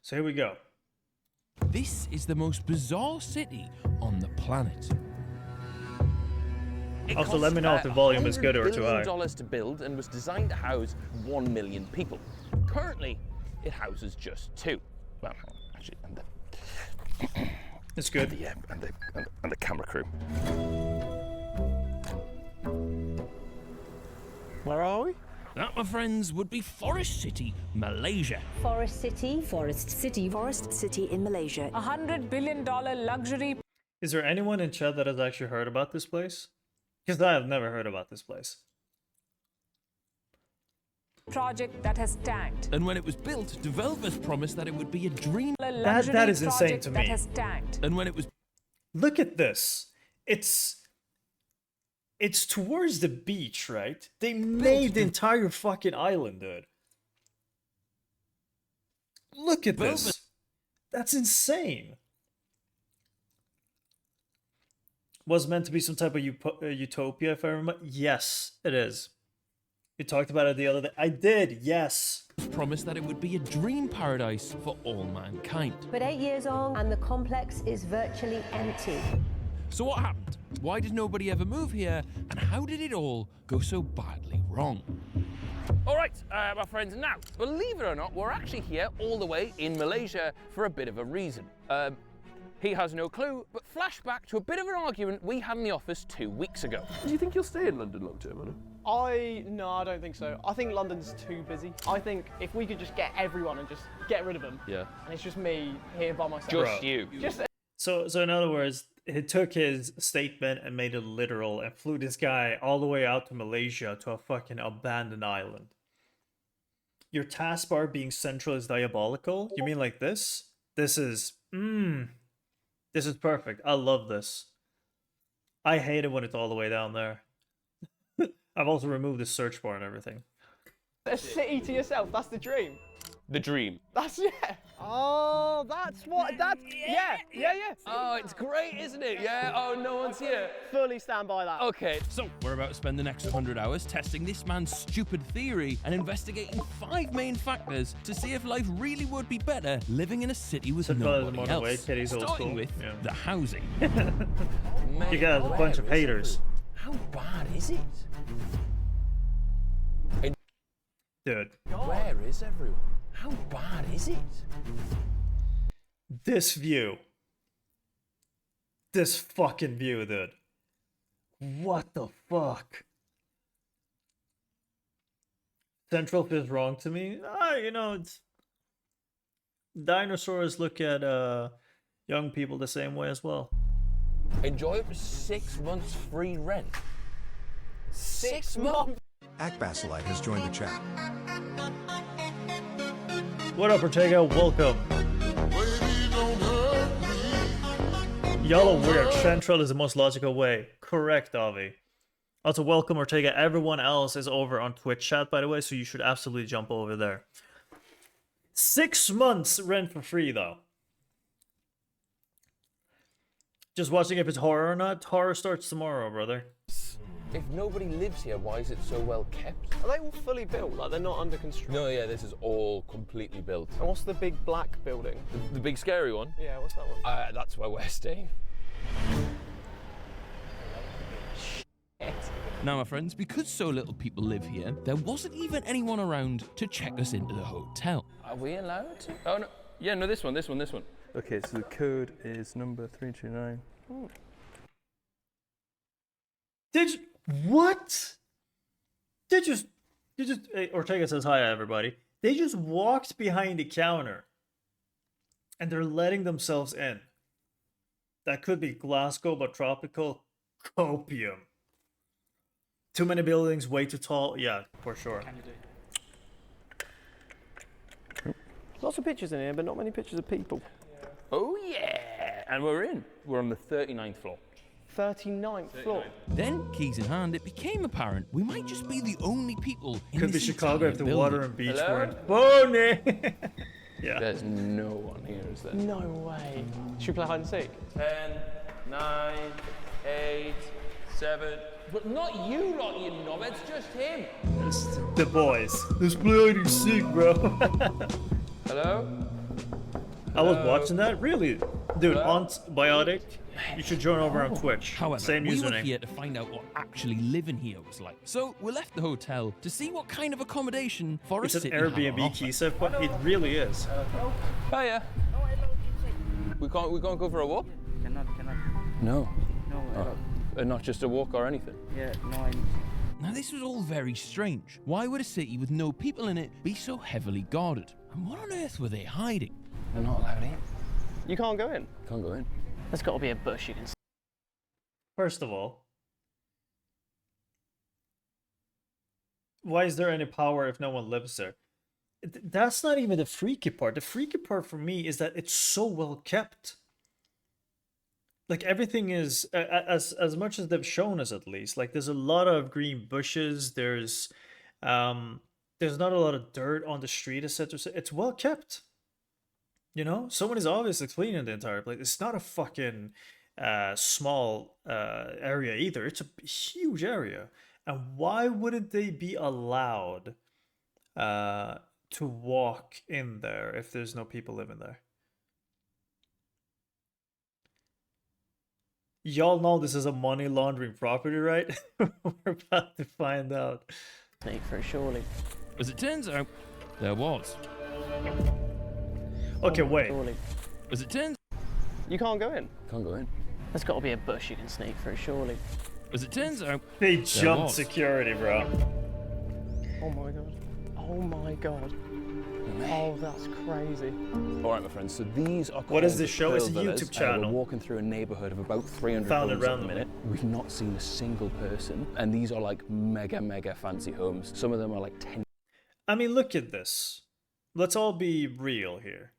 So here we go. This is the most bizarre city on the planet. Also, let me know if the volume is good or too high. $100 billion to build and was designed to house 1 million people. Currently, it houses just 2. Well, actually, and the It's good. and the camera crew. Where are we? That, my friends, would be Forest City, Malaysia. Forest City. Forest City. Forest City in Malaysia. $100 billion luxury Is there anyone in chat that has actually heard about this place? Because I have never heard about this place. project that has tanked. And when it was built, developers promised that it would be a dream. That is insane to me. That has tanked. And when it was Look at this. It's towards the beach, right? They made the entire fucking island, dude. Look at this. That's insane. Was meant to be some type of utopia, if I remember. Yes, it is. You talked about it the other day. I did, yes. promised that it would be a dream paradise for all mankind. But 8 years on, and the complex is virtually empty. So what happened? Why did nobody ever move here? And how did it all go so badly wrong? All right, my friends, now, believe it or not, we're actually here all the way in Malaysia for a bit of a reason. He has no clue, but flashback to a bit of an argument we had in the office 2 weeks ago. Do you think you'll stay in London long term, Anna? No, I don't think so. I think London's too busy. I think if we could just get everyone and just get rid of them, Yeah. and it's just me here by myself. Just you. Just So in other words, he took his statement and made it literal and flew this guy all the way out to Malaysia to a fucking abandoned island. Your taskbar being central is diabolical? You mean like this? This is perfect. I love this. I hate it when it's all the way down there. I've also removed the search bar and everything. a city to yourself. That's the dream. The dream. That's Oh, that's what. That's yeah. Oh, it's great, isn't it? Yeah. Oh, no one's here. Fully stand by that. Okay. So, we're about to spend the next 100 hours testing this man's stupid theory and investigating 5 main factors to see if life really would be better living in a city with So far, the nobody modern way, else. Kitty's old Starting school. with Yeah. the housing. You got a bunch of haters. How bad is it? Dude, Where is everyone? How bad is it? this view. This fucking view, dude. What the fuck? Central feels wrong to me. It's... Dinosaurs look at young people the same way as well. Enjoy it for 6 months free rent. 6 months? Akbasalite has joined the chat. What up, Ortega? Welcome. Y'all are weird. Central is the most logical way. Correct, Avi. Also, welcome, Ortega. Everyone else is over on Twitch chat, by the way, so you should absolutely jump over there. 6 months rent for free, though. Just watching if it's horror or not. Horror starts tomorrow, brother. If nobody lives here, why is it so well kept? Are they all fully built? Like they're not under construction? No, yeah, this is all completely built. And what's the big black building? The big scary one? Yeah, what's that one? That's where we're staying. Now, my friends, because so little people live here, there wasn't even anyone around to check us into the hotel. Are we allowed to? Oh, no. Yeah, no, this one. Okay, so the code is number 329. What? Ortega says hi, everybody. They just walked behind the counter and they're letting themselves in. That could be Glasgow, but tropical copium. Too many buildings, way too tall. Yeah, for sure. Lots of pictures in here, but not many pictures of people. Oh, yeah. And we're in. We're on the 39th floor. 39th floor. Then, keys in hand, it became apparent we might just be the only people in Could be this Chicago entire if the building. water and beach Hello? weren't phony. Yeah. There's no one here, is there? No way. Should we play hide and seek? 10, 9, 8, 7. But not you lot, you knob. It's just him. The boys. Let's play hide and seek, bro. Hello? I was watching that. Really, dude. Aunt Biotic, you should join over on Twitch. However, Same we were username. here to find out what actually living here was like. So we left the hotel to see what kind of accommodation It's Forest an City had on Airbnb offer. key safe, but it really is. Hiya. We can't go for a walk? Cannot. No. No. And not just a walk or anything. Yeah, no, Now this was all very strange. Why would a city with no people in it be so heavily guarded? And what on earth were they hiding? We're not allowed in. You can't go in. Can't go in. There's got to be a bush you can. First of all, why is there any power if no one lives there? That's not even the freaky part. The freaky part for me is that it's so well kept. Like everything is as much as they've shown us, at least. Like there's a lot of green bushes. There's not a lot of dirt on the street, etc. It's well kept. You know, someone is obviously cleaning the entire place. It's not a fucking small area either. It's a huge area. And why wouldn't they be allowed to walk in there if there's no people living there? Y'all know this is a money laundering property, right? We're about to find out. Snake through, surely. As it turns out, there was. Okay, wait. Surely. As it turns You can't go in. Can't go in. There's got to be a bush you can sneak through, surely. out, They there jumped was. security, bro. Oh my god. Oh my god. Oh, that's crazy. All right, my friends. So these are. What is called this show? It's a Pearl Villas. YouTube channel. We're walking through a neighborhood of about 300 Founded homes at the randomly. minute. We've not seen a single person, and these are like mega fancy homes. Some of them are like 10. I mean, look at this. Let's all be real here.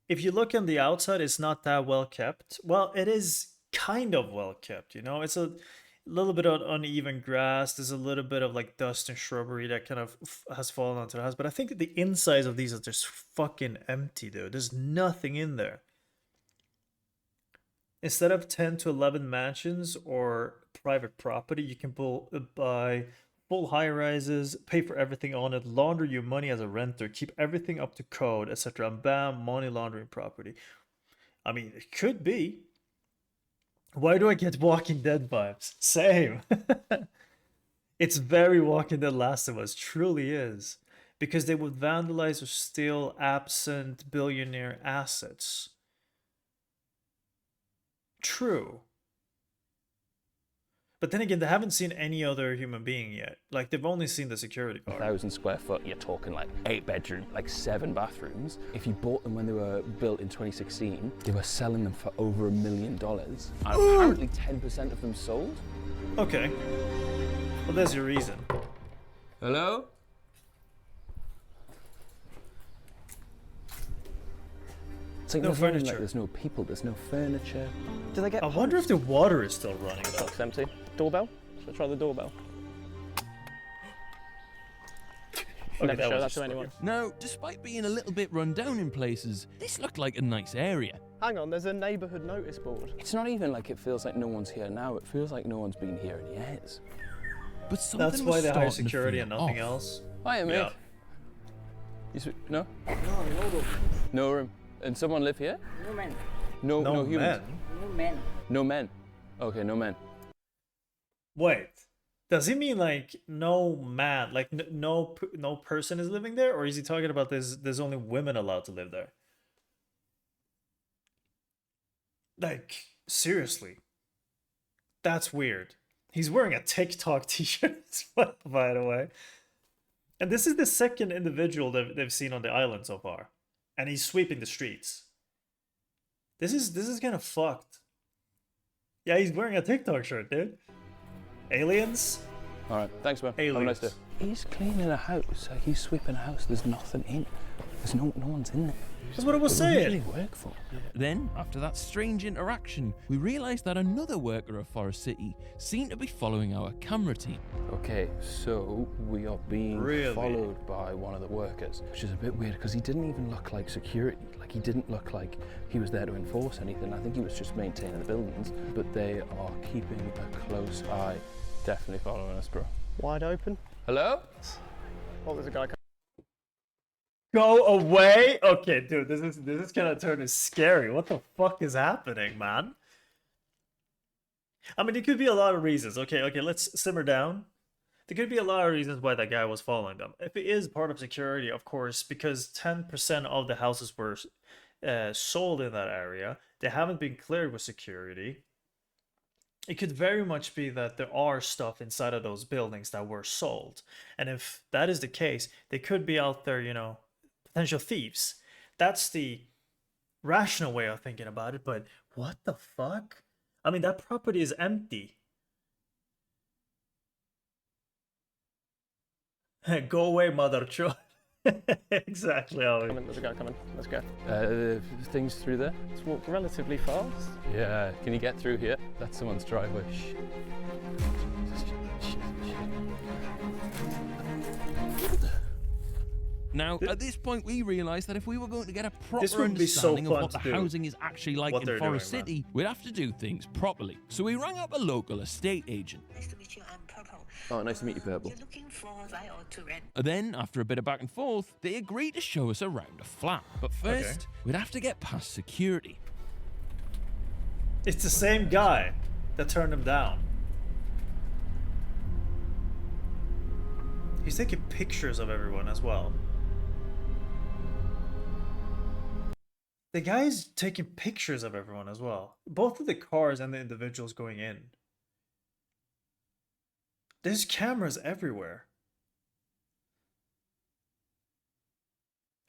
If you look on the outside, it's not that well kept. Well, it is kind of well kept, you know? It's a little bit of uneven grass. There's a little bit of like dust and shrubbery that kind of has fallen onto the house. But I think that the insides of these are just fucking empty, dude. There's nothing in there. Instead of 10 to 11 mansions or private property, you can buy full high-rises, pay for everything on it, launder your money as a renter, keep everything up to code, etc. And bam, money laundering property. I mean, it could be. Why do I get Walking Dead vibes? Same. It's very Walking Dead Last of Us, truly is. Because they would vandalize or steal absent billionaire assets. True. But then again, they haven't seen any other human being yet. Like, they've only seen the security guard. 1,000 square foot, you're talking like 8 bedroom, like 7 bathrooms. If you bought them when they were built in 2016, they were selling them for over $1 million. And apparently 10% of them sold. Okay. Well, there's your reason. Hello? It's like No there's not even, furniture. like, there's no people, there's no furniture. Do they get I wonder if the water is still running though. box empty? Doorbell? Should I try the doorbell? Never that show was that just to anyone. Now, despite being a little bit run down in places, this looked like a nice area. Hang on, there's a neighbourhood notice board. It's not even like it feels like no one's here now, it feels like no one's been here in years. But something That's was why they hire starting to security feel and nothing off. else. Hiya, mate. Yeah. No? No room. And someone live here? no man. No, No humans. men. No man. No men. Okay, no men. Wait. Does he mean like no man, like no person is living there, or is he talking about there's only women allowed to live there? Like seriously, that's weird. He's wearing a TikTok t-shirt as well, by the way. And this is the second individual that they've seen on the island so far, and he's sweeping the streets. This is kind of fucked. Yeah, he's wearing a TikTok shirt, dude. Aliens? All right, thanks, man. Have a nice day. Aliens. He's cleaning a house. He's sweeping a house. There's nothing in. There's no one's in there. That's what I was What does he saying. work for? Then, after that strange interaction, we realised that another worker of Forest City seemed to be following our camera team. Okay, so we are being Really? followed by one of the workers, which is a bit weird because he didn't even look like security. Like, he didn't look like he was there to enforce anything. I think he was just maintaining the buildings, but they are keeping a close eye. Definitely following us, bro. Wide open. Hello? Oh, there's a guy Go away. Okay, dude, this is gonna turn scary. What the fuck is happening, man? I mean, it could be a lot of reasons. Okay, let's simmer down. There could be a lot of reasons why that guy was following them. If it is part of security, of course, because 10% of the houses were sold in that area, they haven't been cleared with security. It could very much be that there are stuff inside of those buildings that were sold. And if that is the case, they could be out there, you know, potential thieves. That's the rational way of thinking about it, but what the fuck? I mean, that property is empty. Go away, mother truck. Exactly, Ollie. Come in, there's a guy coming. Let's go. Things through there? Let's walk relatively fast. Yeah, can you get through here? That's someone's driveway. Shh. Now, at this point, we realised that if we were going to get a This proper would be so understanding of fun what the to do. housing is actually like What in they're Forest doing, man. City, we'd have to do things properly. So we rang up a local estate agent. Nice to meet you. I'm Purple. Oh, nice to meet you, Purple. You're looking for buy or to rent. Then, after a bit of back and forth, they agreed to show us around a flat. But first, we'd have to get past security. It's the same guy that turned him down. He's taking pictures of everyone as well. The guy's taking pictures of everyone as well. Both of the cars and the individuals going in. There's cameras everywhere.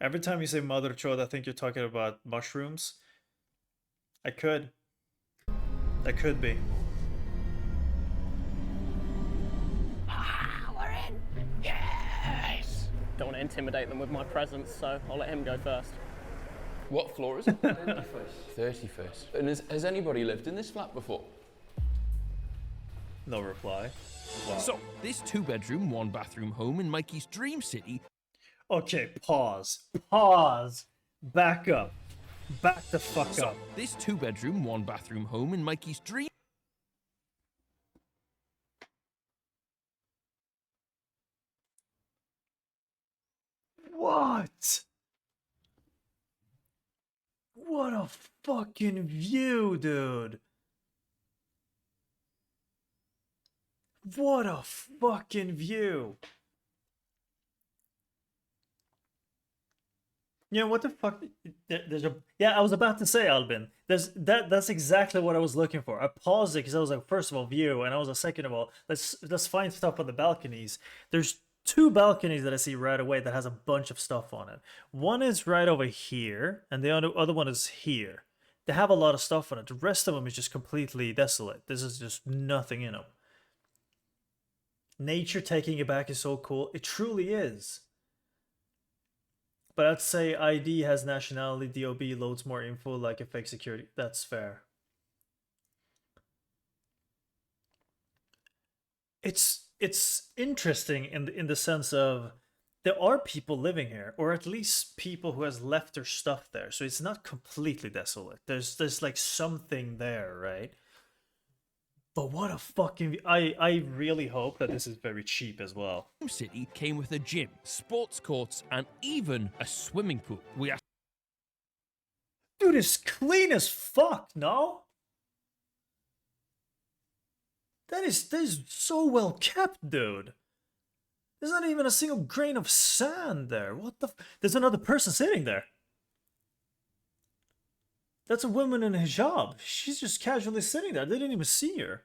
Every time you say Mother Chode, I think you're talking about mushrooms. I could. That could be. We're in. Yes. Don't want to intimidate them with my presence, so I'll let him go first. What floor is it? 31st. 31st. And has anybody lived in this flat before? No reply. Wow. So, this 2-bedroom, 1-bathroom home in Mikey's dream city. Okay, pause. Pause. Back up. Back the fuck So, up. this 2-bedroom, 1-bathroom home in Mikey's dream. What? What a fucking view, dude. What a fucking view. Yeah, what the fuck? There's a yeah. I was about to say, Albin. That's exactly what I was looking for. I paused it because I was like, first of all, view, and I was like, second of all, let's find stuff on the balconies. There's 2 balconies that I see right away that has a bunch of stuff on it. One is right over here, and the other one is here. They have a lot of stuff on it. The rest of them is just completely desolate. This is just nothing in them. Nature taking it back is so cool. It truly is. But I'd say ID has nationality, DOB loads more info like a fake security. That's fair. It's interesting in the sense of there are people living here, or at least people who has left their stuff there. So it's not completely desolate. There's like something there, right? But what a fucking... I really hope that this is very cheap as well. City came with a gym, sports courts, and even a swimming pool. We asked Dude, it's clean as fuck, no? That is so well kept, dude. There's not even a single grain of sand there. What the... There's another person sitting there. That's a woman in a hijab. She's just casually sitting there. They didn't even see her.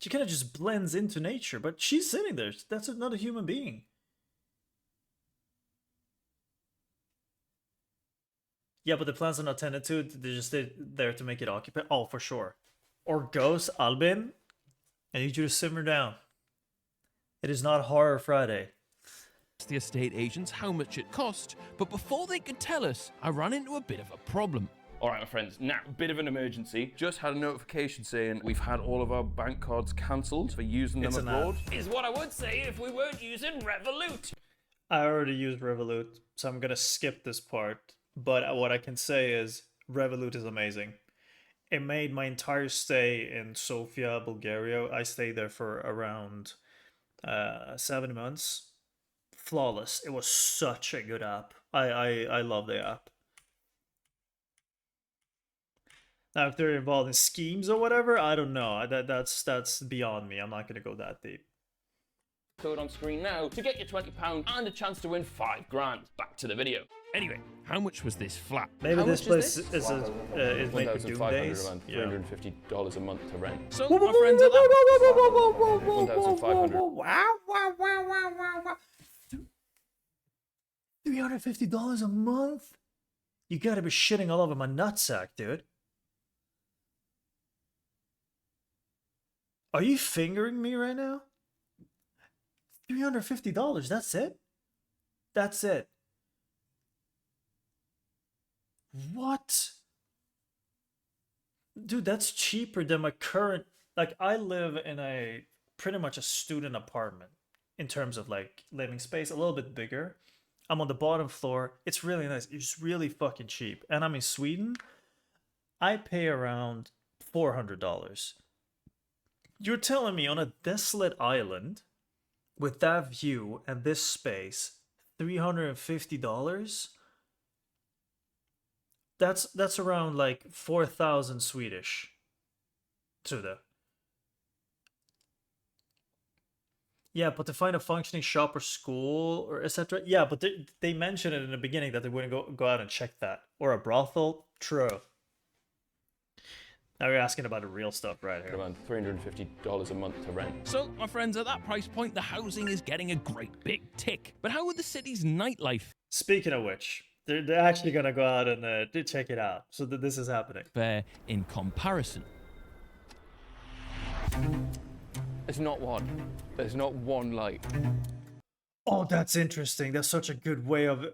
She kind of just blends into nature, but she's sitting there. That's not a human being. Yeah, but the plants are not tended to. They're just there to make it occupied. Oh, for sure. Or ghost, Albin, I need you to simmer down. It is not Horror Friday. the estate agents how much it cost, but before they could tell us, I ran into a bit of a problem. All right, my friends, now, bit of an emergency. Just had a notification saying we've had all of our bank cards cancelled for using them abroad. Is what I would say if we weren't using Revolut. I already used Revolut, so I'm gonna skip this part. But what I can say is Revolut is amazing. It made my entire stay in Sofia, Bulgaria. I stayed there for around 7 months. flawless. It was such a good app. I love the app. Now, if they're involved in schemes or whatever, I don't know. That's beyond me. I'm not gonna go that deep. Code on screen now to get your £20 and a chance to win $5,000. Back to the video. Anyway, how much was this flat? Maybe How this much place is is making Doom $1,500 days. a month, Yeah. $350 a month to rent. So, my friends, at that... 1,500. Wow. $350 a month? You gotta be shitting all over my nutsack, dude. Are you fingering me right now? $350, that's it? That's it. What? Dude, that's cheaper than my current... Like, I live in a pretty much a student apartment in terms of like living space, a little bit bigger. I'm on the bottom floor. It's really nice. It's really fucking cheap. And I'm in Sweden. I pay around $400. You're telling me on a desolate island with that view and this space, $350? That's around like 4,000 Swedish. Trude. Yeah, but to find a functioning shop or school or etc. Yeah, but they mentioned it in the beginning that they wouldn't go out and check that. Or a brothel. True. Now you're asking about the real stuff right here. Around $350 a month to rent. So, my friends, at that price point, the housing is getting a great big tick. But how would the city's nightlife Speaking of which, they're actually gonna go out and check it out. So that this is happening. fare in comparison? There's not one. There's not one light. Oh, that's interesting. That's such a good way of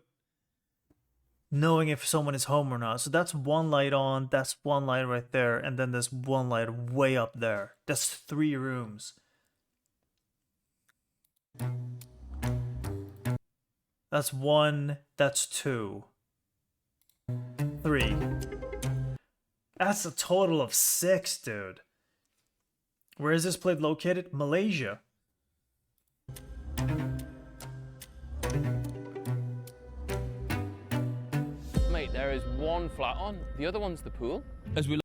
knowing if someone is home or not. So that's one light on, that's one light right there, and then there's one light way up there. That's 3 rooms. That's 1, that's 2. 3. That's a total of 6, dude. Where is this place located? Malaysia. Mate, there is one flat on. The other one's the pool. As we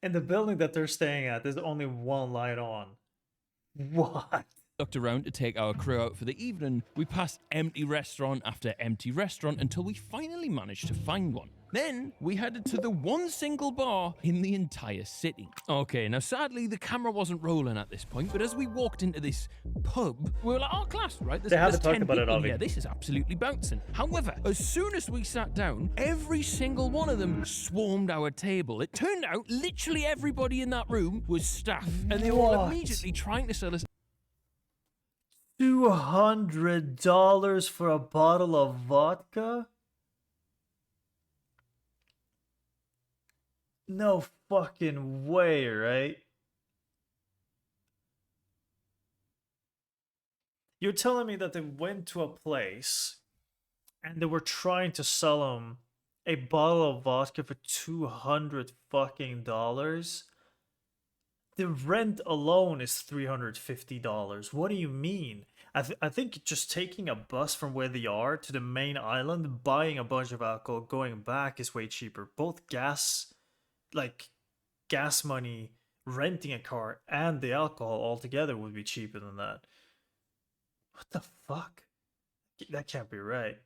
In the building that they're staying at, there's only one light on. What? looked around to take our crew out for the evening, we passed empty restaurant after empty restaurant until we finally managed to find one. Then we headed to the one single bar in the entire city. Okay, now sadly the camera wasn't rolling at this point, but as we walked into this pub, we were like, oh class, right? They haven't talked 10 about it, people Avi. here. This is absolutely bouncing. However, as soon as we sat down, every single one of them swarmed our table. It turned out literally everybody in that room was staff, and they were all What? immediately trying to sell us $200 for a bottle of vodka? No fucking way, right? You're telling me that they went to a place and they were trying to sell them a bottle of vodka for $200 fucking dollars? The rent alone is $350. What do you mean? I think just taking a bus from where they are to the main island, buying a bunch of alcohol, going back is way cheaper. Both gas money, renting a car, and the alcohol altogether would be cheaper than that. What the fuck? That can't be right.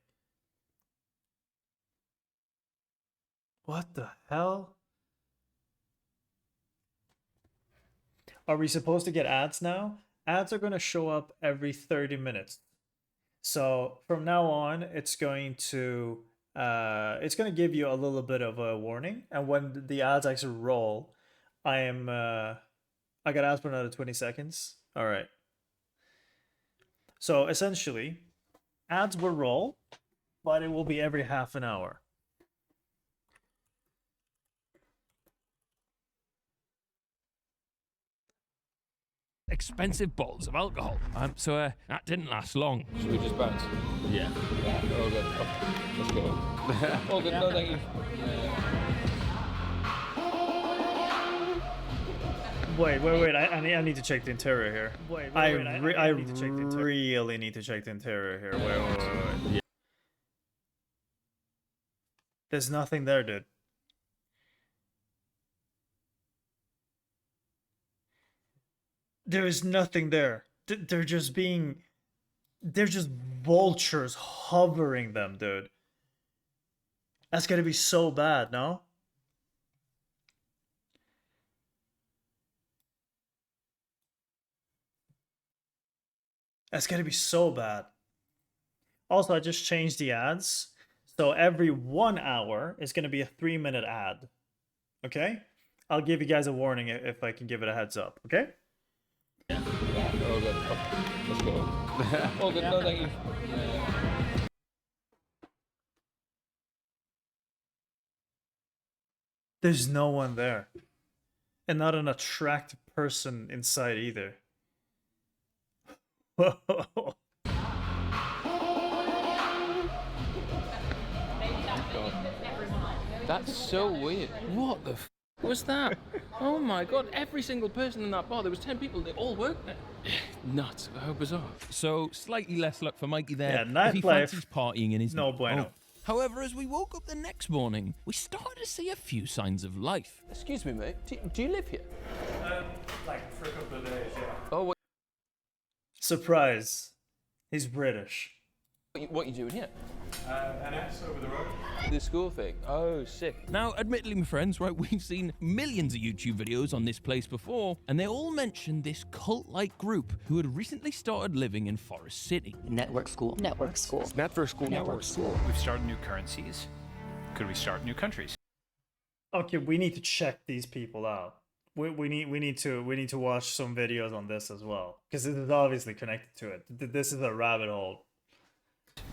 What the hell? Are we supposed to get ads now? Ads are going to show up every 30 minutes. So from now on, it's going to give you a little bit of a warning. And when the ads actually roll, I got ads for another 20 seconds. All right. So essentially, ads will roll, but it will be every half an hour. expensive bottles of alcohol. So that didn't last long. Should we just bounce? Yeah. Oh, good. Let's go. Oh, good. No, thank you. Wait. I need to check the interior here. I really need to check the interior here. Wait. Yeah. There's nothing there, dude. There is nothing there. They're just vultures hovering them, dude. That's gonna be so bad, no? That's gonna be so bad. Also, I just changed the ads. So every 1 hour is gonna be a 3-minute ad. Okay? I'll give you guys a warning if I can give it a heads up, okay? Oh, good. Oh, let's go. Oh, good. No, thank you. There's no one there. And not an attractive person inside either. Whoa. That's so weird. What the f was that? Oh my god, every single person in that bar, there was 10 people, they all worked there. Nuts, how bizarre. So, slightly less luck for Mikey there. Yeah, if he nightlife, fancies partying in his no bueno. However, as we woke up the next morning, we started to see a few signs of life. Excuse me, mate, do you live here? Like for a couple of days, yeah. Oh, what Surprise. He's British. what you doing here? An X over the road. The school thing. Oh, sick. Now, admittedly, my friends, right, we've seen millions of YouTube videos on this place before, and they all mention this cult-like group who had recently started living in Forest City. Network school. Network school. Network school. Network school. We've started new currencies. Could we start new countries? Okay, we need to check these people out. We need to watch some videos on this as well, because this is obviously connected to it. This is a rabbit hole.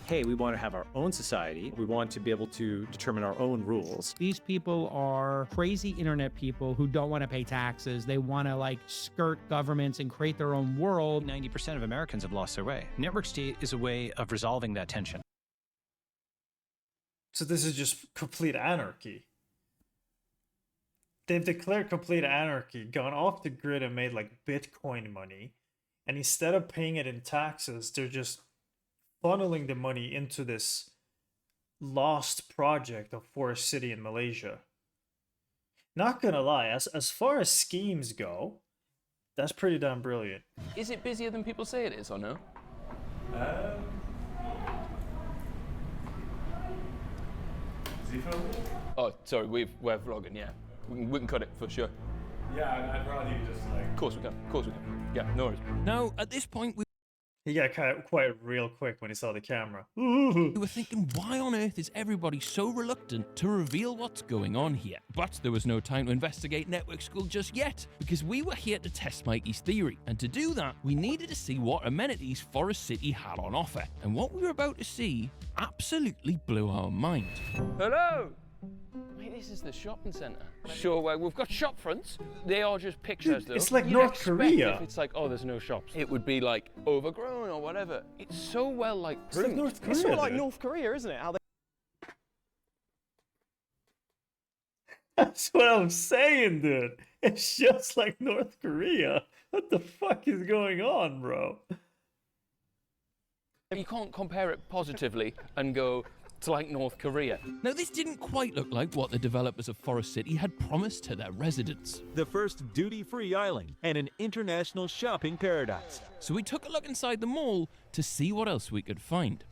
Hey, we want to have our own society. We want to be able to determine our own rules. These people are crazy internet people who don't want to pay taxes. They want to like skirt governments and create their own world. 90% of Americans have lost their way. Network state is a way of resolving that tension. So this is just complete anarchy. They've declared complete anarchy, gone off the grid and made like Bitcoin money. And instead of paying it in taxes, they're just funneling the money into this lost project of Forest City in Malaysia. Not gonna lie, as far as schemes go, that's pretty damn brilliant. Is it busier than people say it is, or no? Is he filming? Oh, sorry, we're vlogging, yeah. We can cut it for sure. Yeah, I'd rather you just like... Of course we can, of course we can. Yeah, no worries. Now, at this point, He got quiet real quick when he saw the camera. we were thinking, why on earth is everybody so reluctant to reveal what's going on here? But there was no time to investigate Network School just yet, because we were here to test Mikey's theory. And to do that, we needed to see what amenities Forest City had on offer. And what we were about to see absolutely blew our mind. Hello! Mate, this is the shopping centre. Sure, well, we've got shop fronts. They are just pictures, though. It's like You'd North expect Korea. If it's like, oh, there's no shops, it would be like overgrown or whatever. It's so well like It's like groomed. North Korea, It's sort of like dude. North Korea, isn't it? How they That's what I'm saying, dude. It's just like North Korea. What the fuck is going on, bro? You can't compare it positively and go to like North Korea. Now, this didn't quite look like what the developers of Forest City had promised to their residents. The first duty-free island and an international shopping paradise. So we took a look inside the mall to see what else we could find.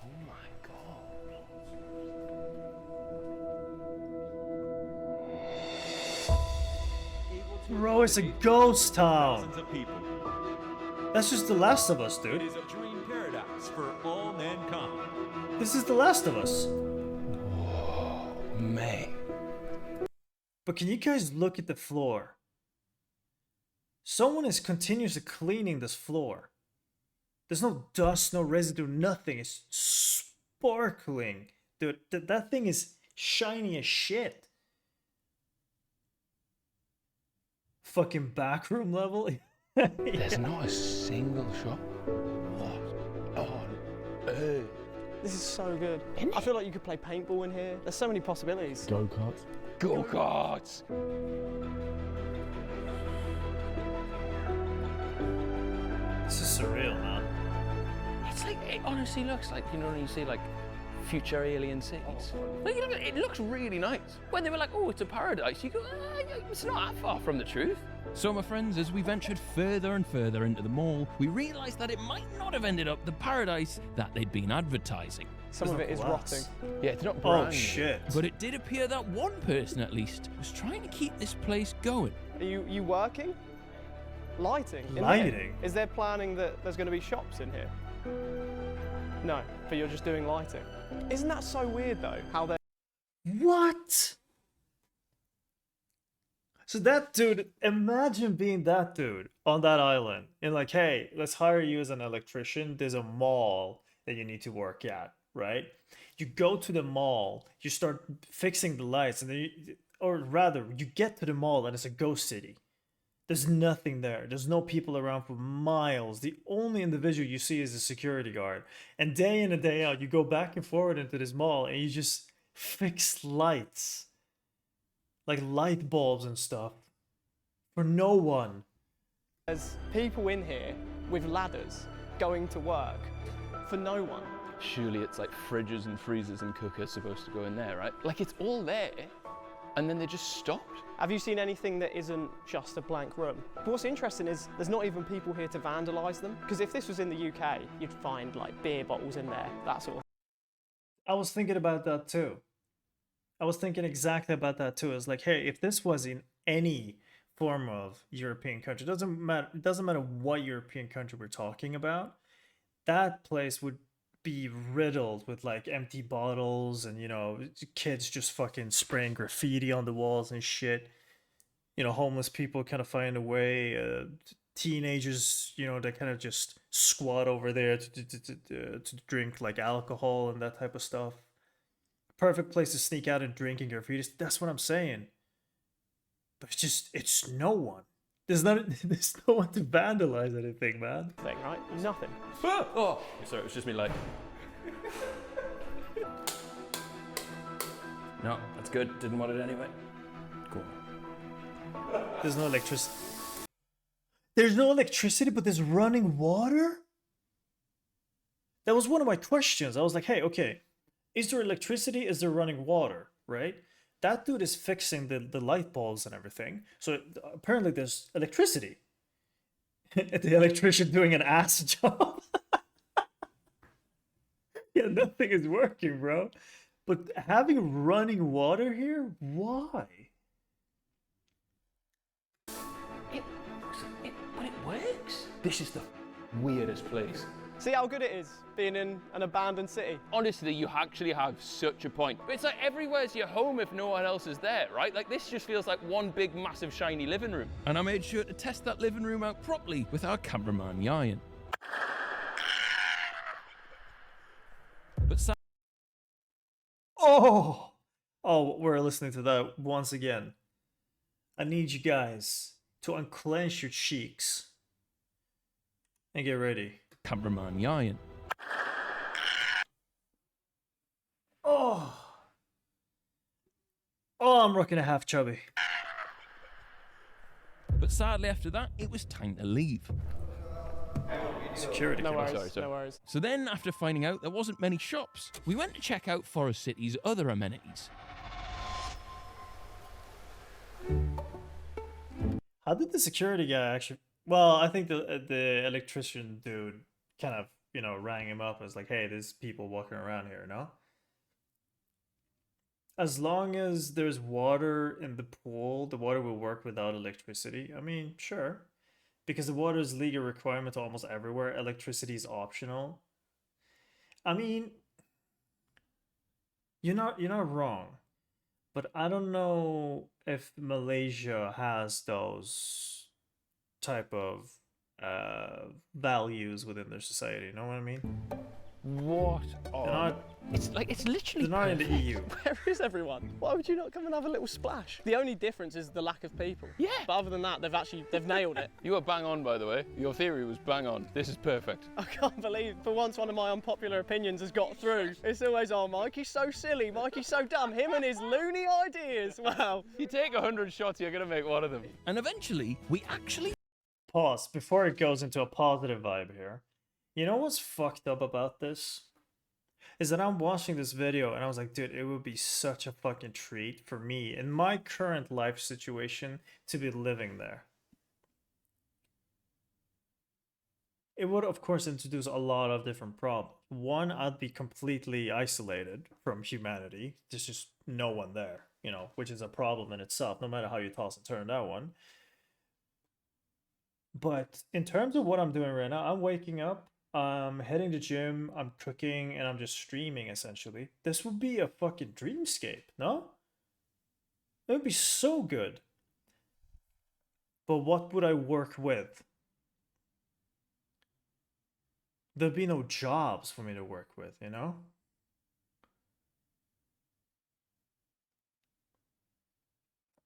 Oh my god. Bro, it's a ghost town. Thousands of people. That's just The Last of Us, dude. It is a dream paradise for all mankind. This is The Last of Us. Man. But can you guys look at the floor? Someone is continuously cleaning this floor. There's no dust, no residue, nothing. It's sparkling. Dude, that thing is shiny as shit. Fucking backroom level. There's not a single shop. What on earth? This is so good. I feel like you could play paintball in here. There's so many possibilities. Go-karts. Go-karts. This is surreal, man. It's like, it honestly looks like, you know, when you see like future alien cities. Like, it looks really nice. When they were like, oh, it's a paradise, you go, it's not that far from the truth. So, my friends, as we ventured further and further into the mall, we realised that it might not have ended up the paradise that they'd been advertising. Some of it is rotting. Yeah, it's not brand Oh shit. But it did appear that one person, at least, was trying to keep this place going. Are you working? Lighting? in Lighting? here? Is there planning that there's going to be shops in here? No, but you're just doing lighting. Isn't that so weird though? How they're What? So that dude, imagine being that dude on that island and like, hey, let's hire you as an electrician. There's a mall that you need to work at, right? You go to the mall, you start fixing the lights, and then or rather, you get to the mall and it's a ghost city. There's nothing there. There's no people around for miles. The only individual you see is a security guard. And day in and day out, you go back and forward into this mall and you just fix lights. Like light bulbs and stuff. For no one. There's people in here with ladders going to work for no one. Surely it's like fridges and freezers and cookers supposed to go in there, right? Like it's all there, and then they just stopped. Have you seen anything that isn't just a blank room? But what's interesting is there's not even people here to vandalise them. Because if this was in the UK, you'd find like beer bottles in there, that sort of. I was thinking about that too. I was thinking exactly about that too. It's like, hey, if this was in any form of European country, it doesn't matter what European country we're talking about, that place would be riddled with like empty bottles and, you know, kids just fucking spraying graffiti on the walls and shit. You know, homeless people kind of find a way, teenagers, you know, that kind of just squat over there to drink like alcohol and that type of stuff. Perfect place to sneak out and drinking graffiti. That's what I'm saying. But it's just, it's no one. There's no one to vandalize anything, man. Thing, right? Nothing. Oh, sorry, it was just me like. No, that's good. Didn't want it anyway. Cool. There's no electricity. There's no electricity, but there's running water? That was one of my questions. I was like, hey, okay. Is there electricity? Is there running water? Right? That dude is fixing the light bulbs and everything. So apparently there's electricity. The electrician doing an ass job. Yeah, nothing is working, bro. But having running water here? Why? But it works. This is the weirdest place. See how good it is being in an abandoned city? Honestly, you actually have such a point. It's like everywhere's your home if no one else is there, right? Like this just feels like one big, massive, shiny living room. And I made sure to test that living room out properly with our cameraman, Yayan. But Oh, we're listening to that once again. I need you guys to unclench your cheeks and get ready. Cameraman Yayan. Oh, I'm rocking a half chubby. But sadly, after that, it was time to leave. Security. No worries, sorry. no worries. So then, after finding out there wasn't many shops, we went to check out Forest City's other amenities. How did the security guy actually? Well, I think the electrician dude kind of, you know, rang him up and was like, hey, there's people walking around here, no? As long as there's water in the pool, the water will work without electricity. I mean, sure. Because the water is legal requirement almost everywhere. Electricity is optional. I mean, you're not wrong. But I don't know if Malaysia has those type of values within their society. You know what I mean? What? It's literally. They're not in the EU. Where is everyone? Why would you not come and have a little splash? The only difference is the lack of people. Yeah. But other than that, they've nailed it. You were bang on, by the way. Your theory was bang on. This is perfect. I can't believe, for once, one of my unpopular opinions has got through. It's always, oh, Mikey's so silly, Mikey's so dumb, him and his loony ideas. Wow. You take 100 shots, you're gonna make one of them. And eventually, we actually pause before it goes into a positive vibe here. You know what's fucked up about this? Is that I'm watching this video and I was like, dude, it would be such a fucking treat for me in my current life situation to be living there. It would, of course, introduce a lot of different problems. One, I'd be completely isolated from humanity. There's just no one there, you know, which is a problem in itself, no matter how you toss and turn that one. But in terms of what I'm doing right now, I'm waking up, I'm heading to gym, I'm cooking, and I'm just streaming, essentially. This would be a fucking dreamscape, no? It would be so good. But what would I work with? There'd be no jobs for me to work with, you know?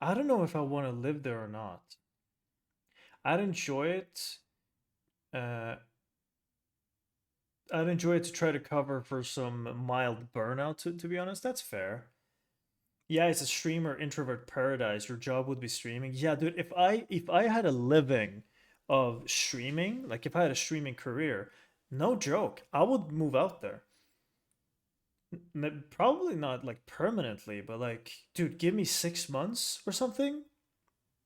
I don't know if I want to live there or not. I'd enjoy it. I'd enjoy it to try to cover for some mild burnout, to be honest. That's fair. Yeah, it's a streamer introvert paradise. Your job would be streaming. Yeah, dude, if I had a living of streaming, like if I had a streaming career, no joke, I would move out there. Probably not like permanently, but like, dude, give me 6 months or something.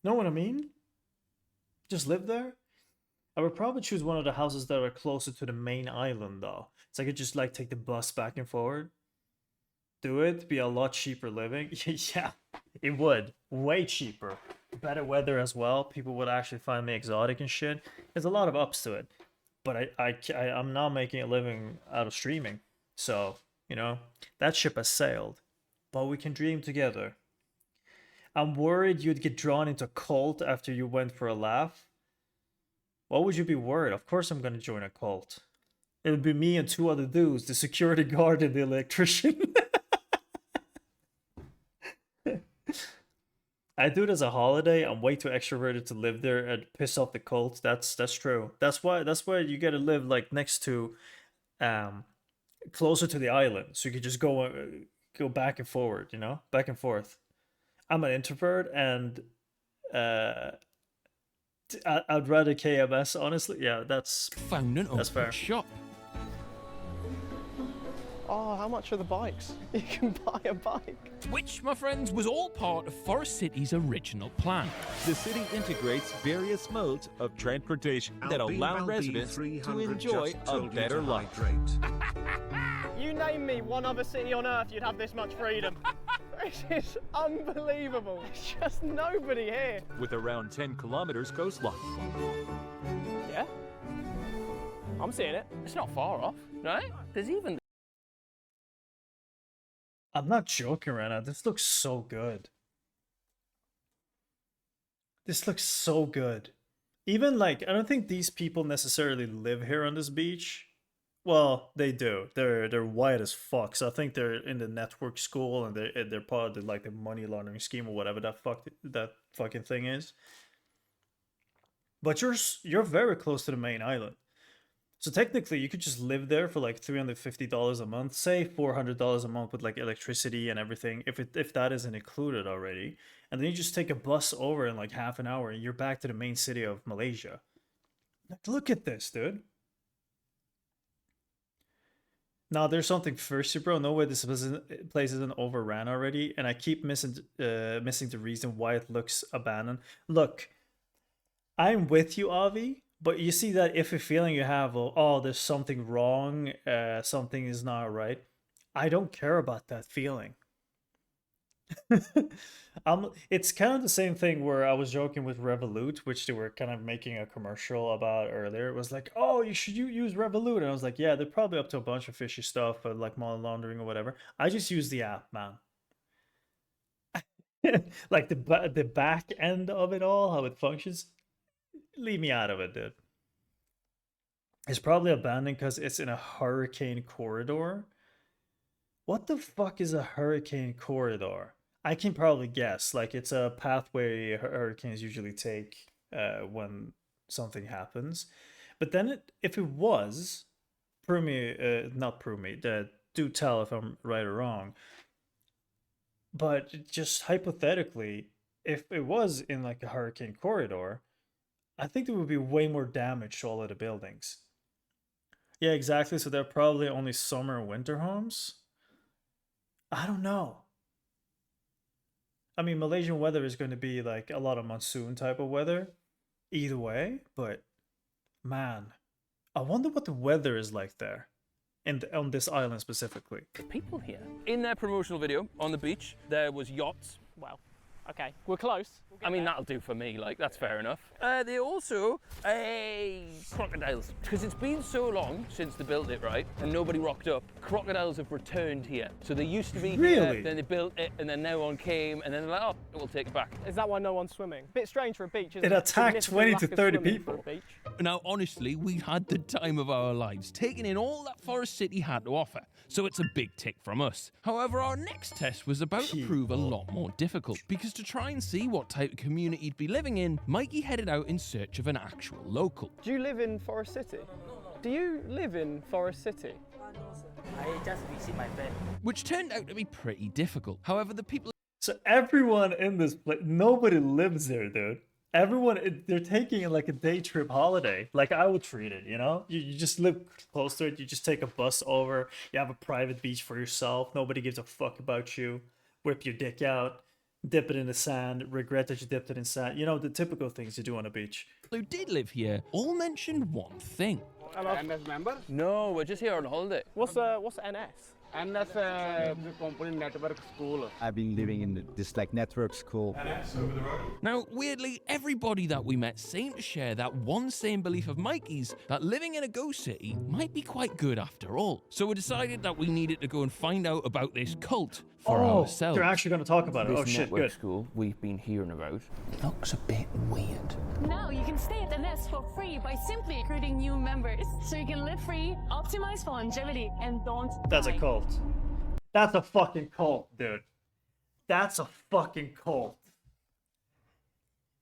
Know what I mean? Just live there. I would probably choose one of the houses that are closer to the main island, though. So I could just like take the bus back and forward. Do it, be a lot cheaper living. Yeah, it would. Way cheaper. Better weather as well. People would actually find me exotic and shit. There's a lot of ups to it. But I'm not making a living out of streaming. So, you know, that ship has sailed. But we can dream together. I'm worried you'd get drawn into a cult after you went for a laugh. What would you be worried? Of course I'm going to join a cult. It would be me and 2 other dudes, the security guard and the electrician. I do it as a holiday. I'm way too extroverted to live there and piss off the cult. That's true. That's why you gotta live like next to, closer to the island, so you could just go back and forward. You know, back and forth. I'm an introvert, and I'd rather KMS, honestly. Yeah, that's fair. Shop. Oh, how much are the bikes? You can buy a bike. Which, my friends, was all part of Forest City's original plan. The city integrates various modes of transportation that allow residents to enjoy a better life. You name me one other city on Earth, you'd have this much freedom. This is unbelievable. There's just nobody here. With around 10 kilometers coastline. Yeah? I'm seeing it. It's not far off, right? There's even... I'm not joking right now. This looks so good. This looks so good. Even like, I don't think these people necessarily live here on this beach. Well, they do. They're white as fuck. So I think they're in the network school and they're part of the, like the money laundering scheme or whatever that fucking thing is. But you're very close to the main island. So technically, you could just live there for like $350 a month, say $400 a month with like electricity and everything, if that isn't included already. And then you just take a bus over in like half an hour and you're back to the main city of Malaysia. Like, look at this, dude. Now, there's something thirsty, bro. No way this place isn't overran already. And I keep missing the reason why it looks abandoned. Look, I'm with you, Avi. But you see that iffy feeling you have, oh, there's something wrong, something is not right. I don't care about that feeling. It's kind of the same thing where I was joking with Revolut, which they were kind of making a commercial about earlier. It was like, oh, you should use Revolut. And I was like, yeah, they're probably up to a bunch of fishy stuff, like money laundering or whatever. I just use the app, man. Like the back end of it all, how it functions. Leave me out of it, dude. It's probably abandoned because it's in a hurricane corridor. What the fuck is a hurricane corridor? I can probably guess. Like, it's a pathway hurricanes usually take when something happens. But then if it was, prove me, not prove me, do tell if I'm right or wrong. But just hypothetically, if it was in like a hurricane corridor, I think there would be way more damage to all of the buildings. Yeah, exactly. So they're probably only summer and winter homes. I don't know. I mean, Malaysian weather is going to be like a lot of monsoon type of weather either way, but man, I wonder what the weather is like there and on this island specifically. People here. In their promotional video on the beach, there was yachts. Well, okay, we're close. I mean, that'll do for me, like, that's fair enough. They also, crocodiles. Because it's been so long since they built it, right? And nobody rocked up. Crocodiles have returned here. So they used to be here, Really? then they built it, and then no one came, and then they're like, oh, we'll take it back. Is that why no one's swimming? Bit strange for a beach, isn't It it? attacked Significant 20 to lack of 30 swimming for a people. beach. Now, honestly, we had the time of our lives, taking in all that Forest City had to offer, so it's a big tick from us. However, our next test was about to prove a lot more difficult, because to try and see what type of community he'd be living in, Mikey headed out in search of an actual local. Do you live in Forest City? Do you live in Forest City? I just visit my friend. Which turned out to be pretty difficult. However, the people... So everyone in this place, nobody lives there, dude. Everyone, they're taking like a day trip holiday, like I would treat it, you know? You just live close to it, you just take a bus over, you have a private beach for yourself, nobody gives a fuck about you, whip your dick out, dip it in the sand, regret that you dipped it in sand, you know, the typical things you do on a beach. Who did live here all mentioned one thing. MS member? No, we're just here on holiday. What's NS? NS company network school. I've been living in this like network school. Now, weirdly, everybody that we met seemed to share that one same belief of Mikey's that living in a ghost city might be quite good after all. So we decided that we needed to go and find out about this cult for ourselves. They're actually going to talk about it. This Oh shit, network good. school we've been hearing about looks a bit weird. Now you can stay at the nest for free by simply recruiting new members. So you can live free, optimize for longevity, and don't That's a die. cult. That's a fucking cult, dude. That's a fucking cult.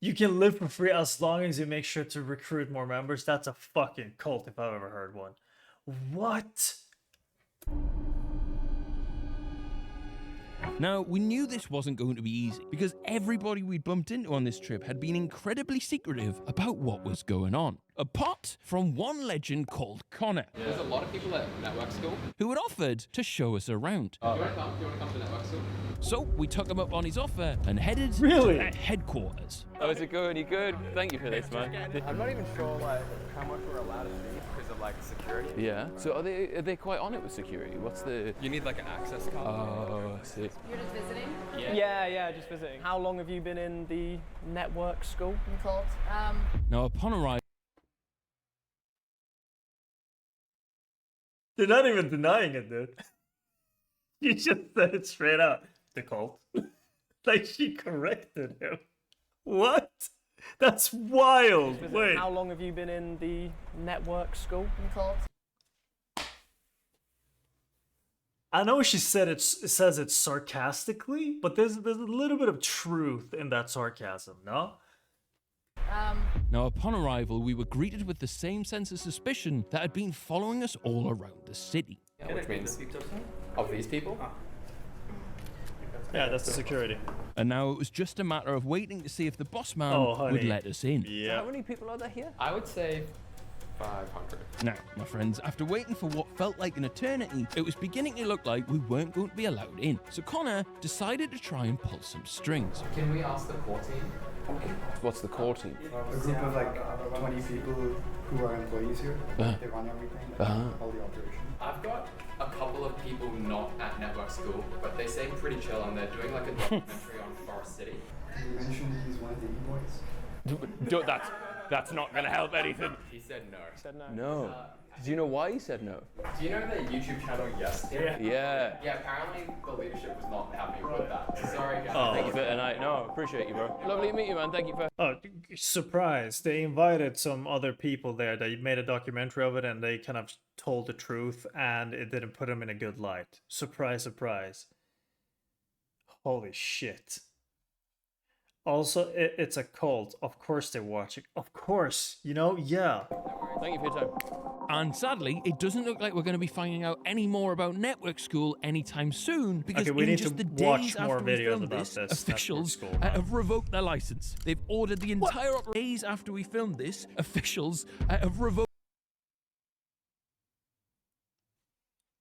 You can live for free as long as you make sure to recruit more members. That's a fucking cult if I've ever heard one. What? Now, we knew this wasn't going to be easy because everybody we bumped into on this trip had been incredibly secretive about what was going on. Apart from one legend called Connor. There's a lot of people at network school. Who had offered to show us around. You want to come to network school? So we took him up on his offer and headed Really? to headquarters. How's it going? You good? Thank you for this, man. I'm not even sure like how much we're allowed to see because of like security. Yeah. So are they quite on it with security? What's the? You need like an access card. Oh, I see. You're just visiting? Yeah, just visiting. How long have you been in the network school? Cult. Now, upon arrival, They're not even denying it, dude. You just said it straight out. The cult. Like she corrected him. What? That's wild. Wait. How long have you been in the network school? Cult. I know she said it says it sarcastically, but there's a little bit of truth in that sarcasm, no? Now, upon arrival, we were greeted with the same sense of suspicion that had been following us all around the city. Yeah, which means of these people. Yeah, that's the security. And now it was just a matter of waiting to see if the boss man Oh, honey. would let us in. Yeah. How many people are there here? I would say 500. Now, my friends, after waiting for what felt like an eternity, it was beginning to look like we weren't going to be allowed in. So Connor decided to try and pull some strings. Can we ask the core team? What's the core team? A group of like 20 people who are employees here. They run everything, all the operation. I've got a couple of people not at network school, but they seem pretty chill and they're doing like a documentary on Forest City. You mentioned he's one of the e-boys. That's not going to help anything. He said no. No. Do you know why he said no? Do you know the YouTube channel Yes Team? Yeah. Yeah, apparently the leadership was not happy with that. Sorry guys. Oh. Thank you for tonight. No, appreciate you, bro. Lovely to meet you, man. Thank you for. Oh, surprise. They invited some other people there. They made a documentary of it and they kind of told the truth and it didn't put them in a good light. Surprise, surprise. Holy shit. Also, it's a cult. Of course they're watching. Of course. You know, yeah. Thank you for your time. And sadly, it doesn't look like we're going to be finding out any more about Network School anytime soon, because Okay, we in need just to the watch days more after we videos filmed about this, this officials Network School, man. have revoked their license. They've ordered the entire days after we filmed this, officials have revoked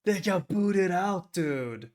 They got booted out, dude.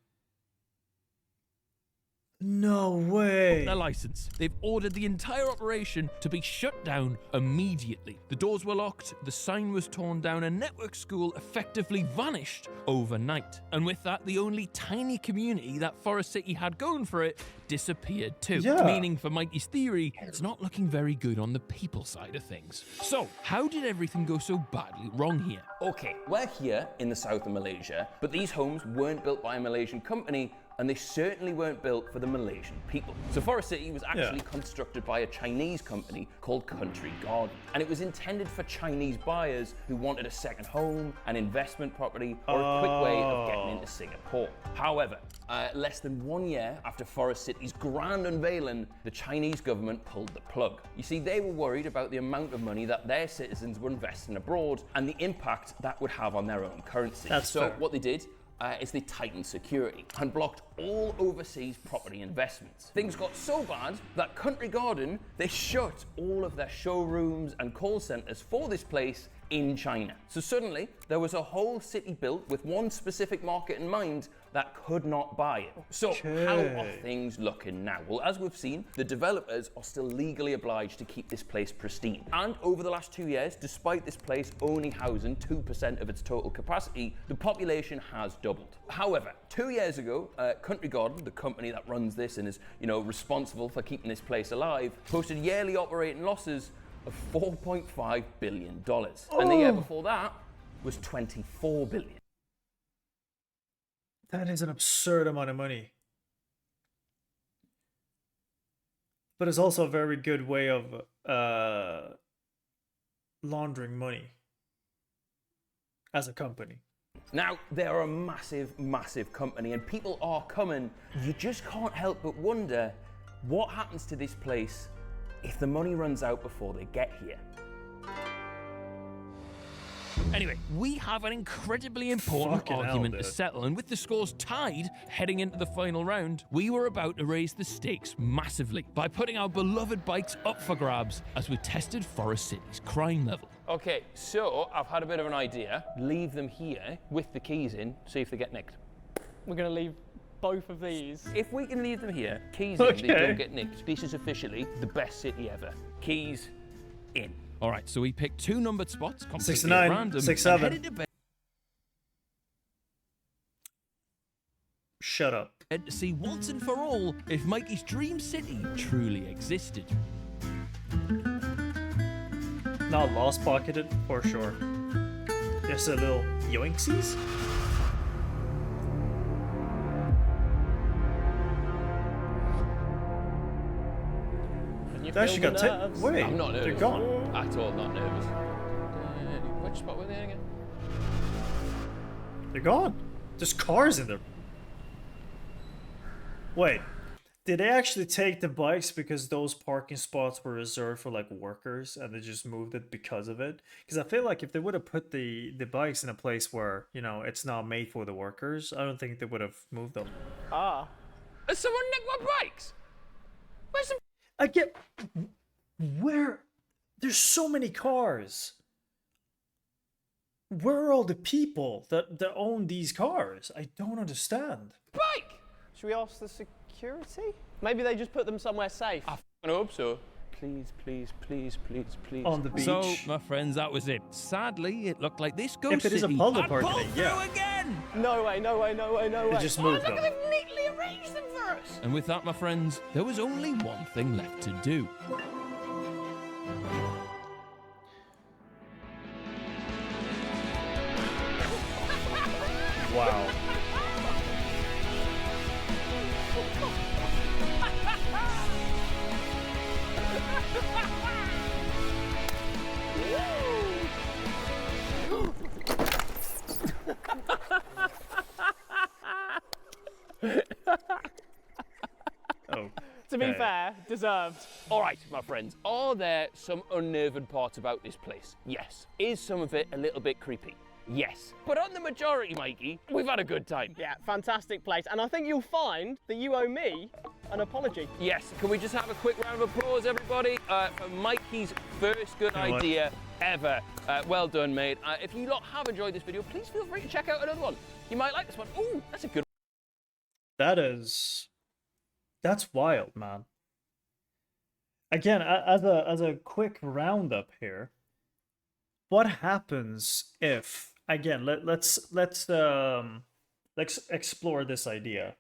No way. their license. They've ordered the entire operation to be shut down immediately. The doors were locked, the sign was torn down, and Network School effectively vanished overnight. And with that, the only tiny community that Forest City had going for it disappeared too. Yeah. Meaning, for Mikey's theory, it's not looking very good on the people side of things. So, how did everything go so badly wrong here? Okay, we're here in the south of Malaysia, but these homes weren't built by a Malaysian company, and they certainly weren't built for the Malaysian people. So Forest City was actually constructed by a Chinese company called Country Garden, and it was intended for Chinese buyers who wanted a second home, an investment property, or a quick way of getting into Singapore. However, less than 1 year after Forest City's grand unveiling, the Chinese government pulled the plug. You see, they were worried about the amount of money that their citizens were investing abroad and the impact that would have on their own currency. That's so fair. what they did is they tightened security and blocked all overseas property investments. Things got so bad that Country Garden, they shut all of their showrooms and call centers for this place in China. So suddenly, there was a whole city built with one specific market in mind that could not buy it. So how are things looking now? Well, as we've seen, the developers are still legally obliged to keep this place pristine. And over the last 2 years, despite this place only housing 2% of its total capacity, the population has doubled. However, 2 years ago, Country Garden, the company that runs this and is, responsible for keeping this place alive, posted yearly operating losses of $4.5 billion. And the year before that was $24 billion. That is an absurd amount of money. But it's also a very good way of laundering money as a company. Now, they're a massive, massive company, and people are coming. You just can't help but wonder what happens to this place if the money runs out before they get here. Anyway, we have an incredibly important Fucking hell, argument to dude. settle, and with the scores tied heading into the final round, we were about to raise the stakes massively by putting our beloved bikes up for grabs as we tested Forest City's crime level. Okay, so I've had a bit of an idea. Leave them here with the keys in, see if they get nicked. We're going to leave both of these. If we can leave them here, keys in, they don't get nicked. This is officially the best city ever. Keys in. All right, so we picked two numbered spots, completely 69, at random, 67. and headed to bed Shut up. to see once and for all if Mikey's dream city truly existed. Not lost pocketed, for sure. Just a little yoinksies? That shit got taken. Wait, I'm not nervous. they're gone. At all, not nervous. Which spot were they in again? They're gone. There's cars in there. Wait, did they actually take the bikes because those parking spots were reserved for like workers and they just moved it because of it? Because I feel like if they would have put the bikes in a place where, it's not made for the workers, I don't think they would have moved them. Ah. Has someone nicked my bikes? Where's the... I get... Where... There's so many cars. Where are all the people that own these cars? I don't understand. Bike! Should we ask the security? Maybe they just put them somewhere safe. I hope so. Please, please, please, please, please. On the beach. So, my friends, that was it. Sadly, it looked like this ghost If it is a city public had parking, pulled yeah. through again! No way, no way, no way, no way. They just moved them. They've neatly arranged them for us. And with that, my friends, there was only one thing left to do. Wow. To be Okay. fair, deserved. All right, my friends, are there some unnerving parts about this place? Yes. Is some of it a little bit creepy? Yes. But on the majority, Mikey, we've had a good time. Yeah, fantastic place. And I think you'll find that you owe me an apology. Yes. Can we just have a quick round of applause, everybody, for Mikey's first good You know what? idea ever. Well done, mate. If you lot have enjoyed this video, please feel free to check out another one. You might like this one. Ooh, that's a good That's wild, man. Again, as a quick roundup here, what happens if, again, let's explore this idea.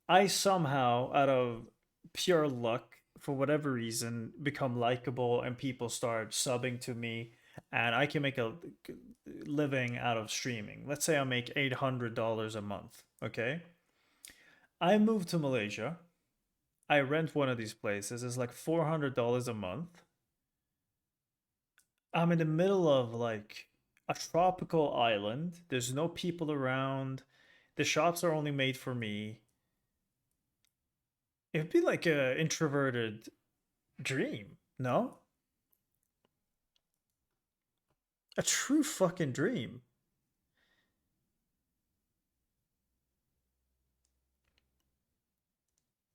I somehow, out of pure luck, for whatever reason, become likable and people start subbing to me, and I can make a living out of streaming. Let's say I make $800 a month, okay? I move to Malaysia. I rent one of these places. It's like $400 a month. I'm in the middle of like a tropical island. There's no people around. The shops are only made for me. It'd be like a introverted dream, no? A true fucking dream.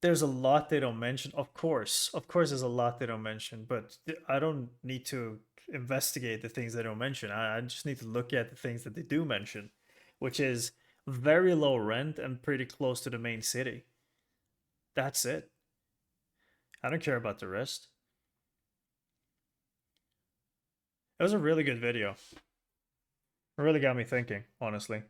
There's a lot they don't mention. Of course, there's a lot they don't mention, but I don't need to investigate the things they don't mention. I just need to look at the things that they do mention, which is very low rent and pretty close to the main city. That's it. I don't care about the rest. It was a really good video. It really got me thinking, honestly.